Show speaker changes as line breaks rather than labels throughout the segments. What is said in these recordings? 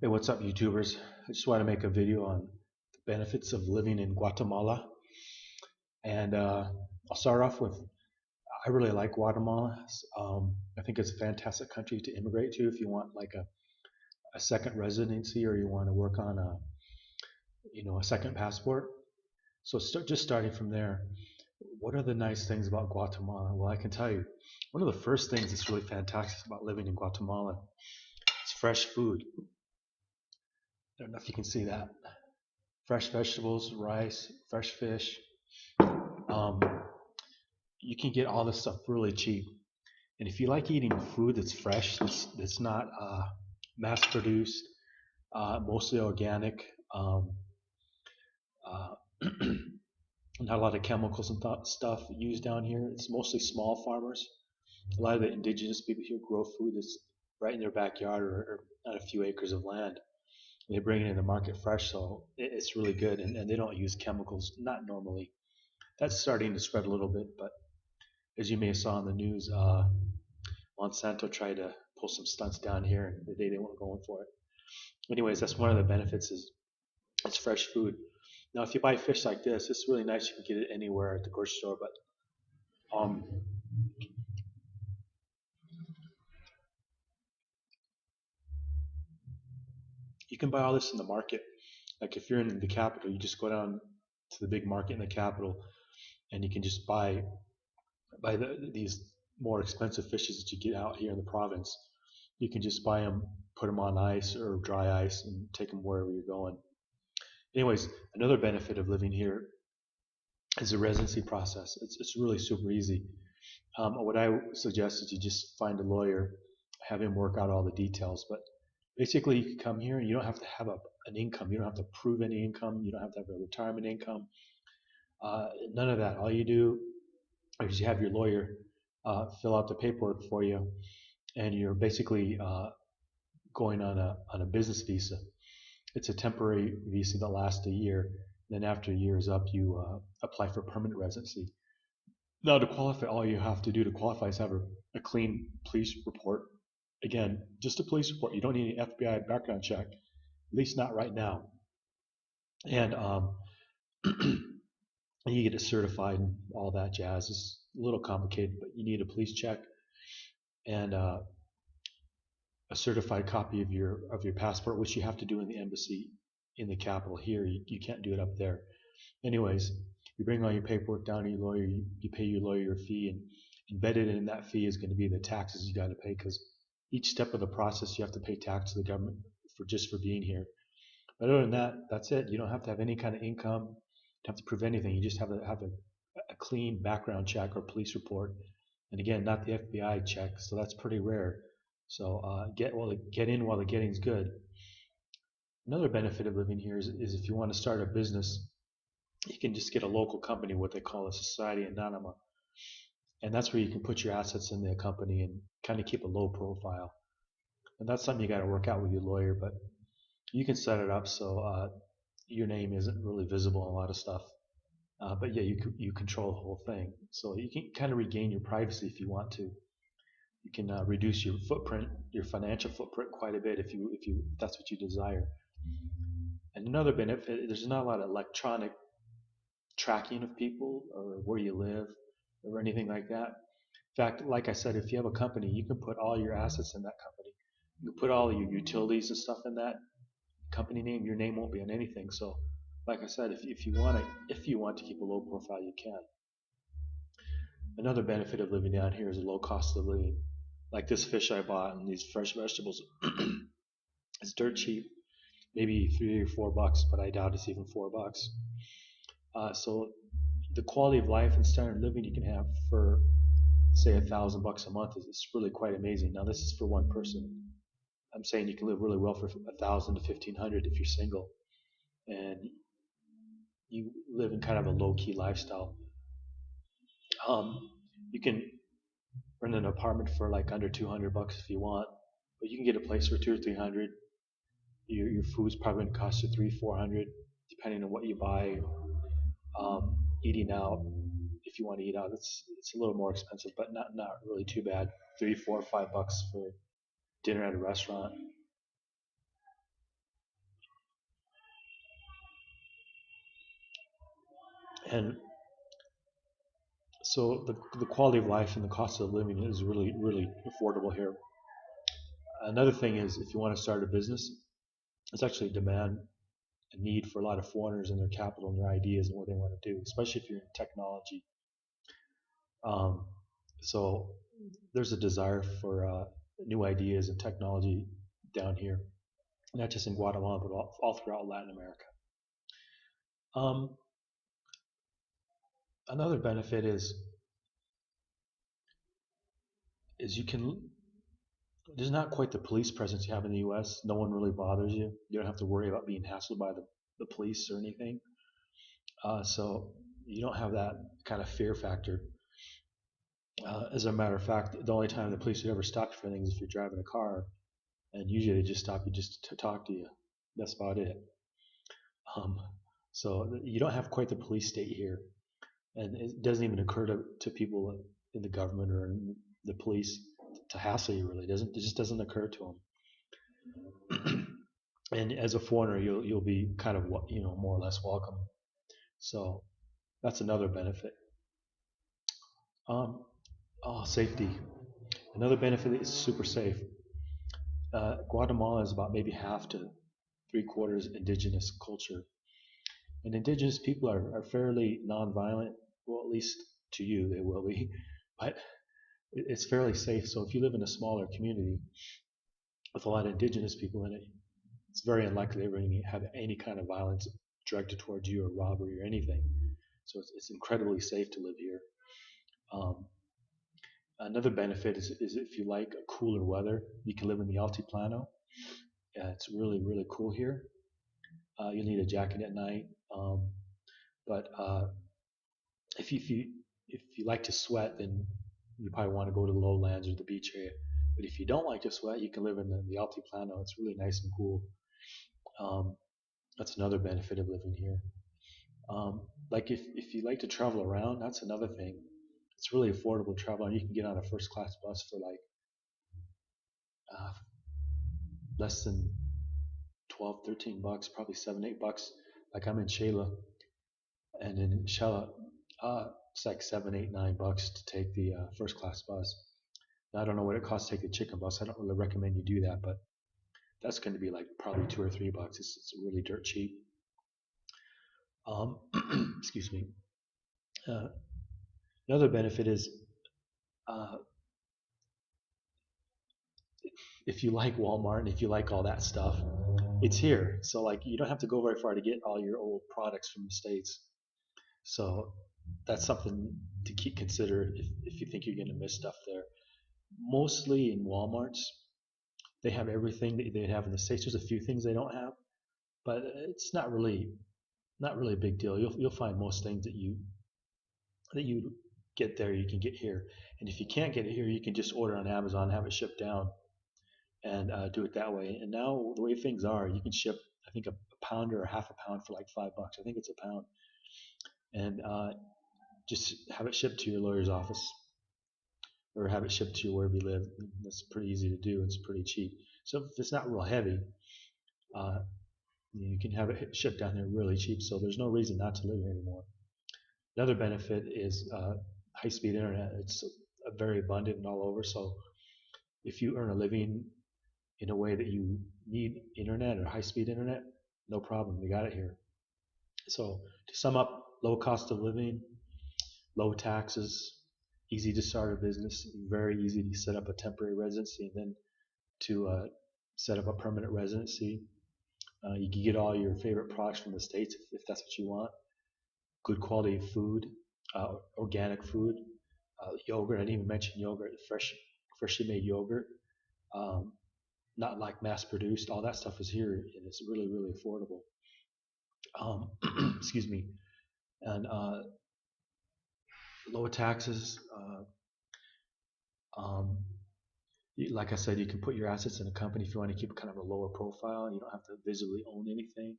Hey, what's up, YouTubers? I just want to make a video on the benefits of living in Guatemala. And I'll start off with I really like Guatemala. I think it's a fantastic country to immigrate to if you want like a second residency or you want to work on a second passport. So just starting from there, what are the nice things about Guatemala? Well, I can tell you, one of the first things that's really fantastic about living in Guatemala is fresh food. I don't know if you can see that. Fresh vegetables, rice, fresh fish. Um, you can get all this stuff really cheap. And if you like eating food that's fresh, that's not mass produced, mostly organic, uh, not a lot of chemicals and stuff used down here. It's mostly small farmers. A lot of the indigenous people here grow food that's right in their backyard or on a few acres of land. They bring it in the market fresh, so it's really good, and they don't use chemicals, not normally. That's starting to spread a little bit, but as you may have saw in the news, Monsanto tried to pull some stunts down here the day they weren't going for it. Anyways, that's one of the benefits is it's fresh food. Now, if you buy fish like this, it's really nice. You can get it anywhere at the grocery store, but um, you can buy all this in the market. Like if you're in the capital, you just go down to the big market in the capital, and you can just buy these more expensive fishes that you get out here in the province. You can just buy them, put them on ice or dry ice, and take them wherever you're going. Anyways, another benefit of living here is the residency process. It's really super easy. What I suggest is you just find a lawyer, have him work out all the details. But basically, you can come here and you don't have to have an income. You don't have to prove any income. You don't have to have a retirement income. None of that. All you do is you have your lawyer fill out the paperwork for you, and you're basically going on a business visa. It's a temporary visa that lasts a year. Then after a year is up, you apply for permanent residency. Now, to qualify, all you have to do to qualify is have a clean police report. Again, just a police report. You don't need an FBI background check, at least not right now. And you get it certified and all that jazz. It's a little complicated, but you need a police check and a certified copy of your passport, which you have to do in the embassy in the capital here. You can't do it up there. Anyways, you bring all your paperwork down to your lawyer, you pay your lawyer your fee, and embedded in that fee is going to be the taxes you got to pay because each step of the process you have to pay tax to the government for just for being here. But other than that, that's it. You don't have to have any kind of income. You don't have to prove anything. You just have to have a clean background check or police report. And again, not the FBI check, so that's pretty rare. So get in while the getting's good. Another benefit of living here is if you want to start a business, you can just get a local company, what they call a society anonymous, and that's where you can put your assets in the company and kind of keep a low profile. And that's something you got to work out with your lawyer, but you can set it up so your name isn't really visible on a lot of stuff. But yeah, you control the whole thing, so you can kind of regain your privacy if you want to. You can reduce your footprint, your financial footprint, quite a bit if that's what you desire. And another benefit, there's not a lot of electronic tracking of people or where you live or anything like that. In fact, like I said, if you have a company, you can put all your assets in that company. You can put all your utilities and stuff in that company name. Your name won't be on anything. So, like I said, if you want to keep a low profile, you can. Another benefit of living down here is a low cost of living. Like this fish I bought and these fresh vegetables, it's dirt cheap, maybe $3 or $4, but I doubt it's even $4. So the quality of life and standard of living you can have for say $1,000 a month is really quite amazing. Now this is for one person. I'm saying you can live really well for 1,000 to 1,500 if you're single, and you live in kind of a low key lifestyle. Um, you can rent an apartment for like under $200 if you want, but you can get a place for 2 or 300. Your food's probably gonna cost you 3 or 400 depending on what you buy. Eating out, if you want to eat out, it's a little more expensive, but not really too bad. 3, 4, $5 for dinner at a restaurant. And so the quality of life and the cost of living is really, really affordable here. Another thing is if you want to start a business, it's actually a demand, a need for a lot of foreigners and their capital and their ideas and what they want to do, especially if you're in technology. Um, so there's a desire for new ideas and technology down here, not just in Guatemala, but all throughout Latin America. Um, Another benefit is you can. There's not quite the police presence you have in the U.S. No one really bothers you. You don't have to worry about being hassled by the police or anything. So you don't have that kind of fear factor. As a matter of fact, the only time the police would ever stop you for things is if you're driving a car, and usually they just stop you just to talk to you. That's about it. Um, so you don't have quite the police state here, and it doesn't even occur to people in the government or in the police to hassle you. Really, doesn't it just doesn't occur to them. And as a foreigner, you'll be kind of more or less welcome. So that's another benefit. Um, Safety. Another benefit is super safe. Guatemala is about maybe half to three-quarters indigenous culture, and indigenous people are fairly nonviolent. Well, at least to you, they will be, but it's fairly safe. So if you live in a smaller community with a lot of indigenous people in it, it's very unlikely they're going to have any kind of violence directed towards you or robbery or anything. So it's incredibly safe to live here. Um, Another benefit is if you like cooler weather, you can live in the Altiplano. It's really, really cool here. You need a jacket at night. But if you like to sweat, then you probably want to go to the lowlands or the beach area. But if you don't like to sweat, you can live in the Altiplano. It's really nice and cool. Um, that's another benefit of living here. Like if you like to travel around, that's another thing. It's really affordable to travel, and you can get on a first class bus for like uh, less than 12, $13, probably $7, $8. Like I'm in Shayla, and in Shayla, it's like $7, $8, $9 to take the first class bus. Now, I don't know what it costs to take the chicken bus. I don't really recommend you do that, but that's going to be like probably $2 or $3. It's really dirt cheap. Um, excuse me. Uh, Another benefit is uh, if you like Walmart and if you like all that stuff, it's here. So like you don't have to go very far to get all your old products from the States. So that's something to keep consider if you think you're going to miss stuff there. Mostly in Walmarts, they have everything that they have in the States. There's a few things they don't have, but it's not really a big deal. You'll find most things that you get there you can get here. And if you can't get it here, you can just order on Amazon, have it shipped down, and do it that way. And now the way things are, you can ship I think a pound or a half a pound for like $5. I think it's a pound, and just have it shipped to your lawyer's office or have it shipped to you wherever you live. That's pretty easy to do. It's pretty cheap. So if it's not real heavy, uh, you can have it shipped down there really cheap. So there's no reason not to live here anymore. Another benefit is high-speed internet. It's very abundant and all over. So if you earn a living in a way that you need internet or high-speed internet, no problem. We got it here. So to sum up, low cost of living, low taxes, easy to start a business, very easy to set up a temporary residency, and then to set up a permanent residency. You can get all your favorite products from the States if that's what you want. Good quality food, organic food, yogurt. I didn't even mention yogurt, freshly made yogurt. Um, Not like mass produced. All that stuff is here, and it's really, really affordable. Excuse me. And low taxes. Um, like I said, you can put your assets in a company if you want to keep kind of a lower profile. You don't have to visibly own anything.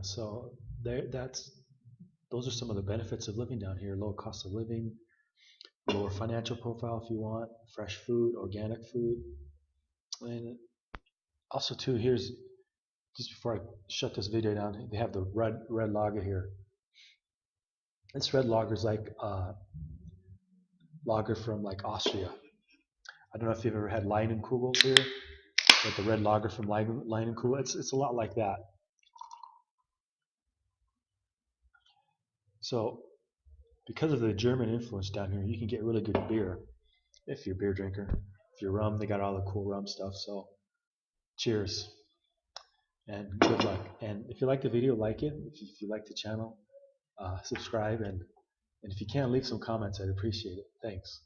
So that's those are some of the benefits of living down here: low cost of living, lower financial profile if you want, fresh food, organic food, and also too. Here's just before I shut this video down, they have the red lager here. This red lager is like lager from like Austria. I don't know if you've ever had Leinenkugel beer, like the red lager from Leinenkugel. It's a lot like that. So because of the German influence down here, you can get really good beer if you're a beer drinker. If you're rum, they got all the cool rum stuff. So cheers and good luck. And if you like the video, like it. If you like the channel, subscribe. And if you can, leave some comments. I'd appreciate it. Thanks.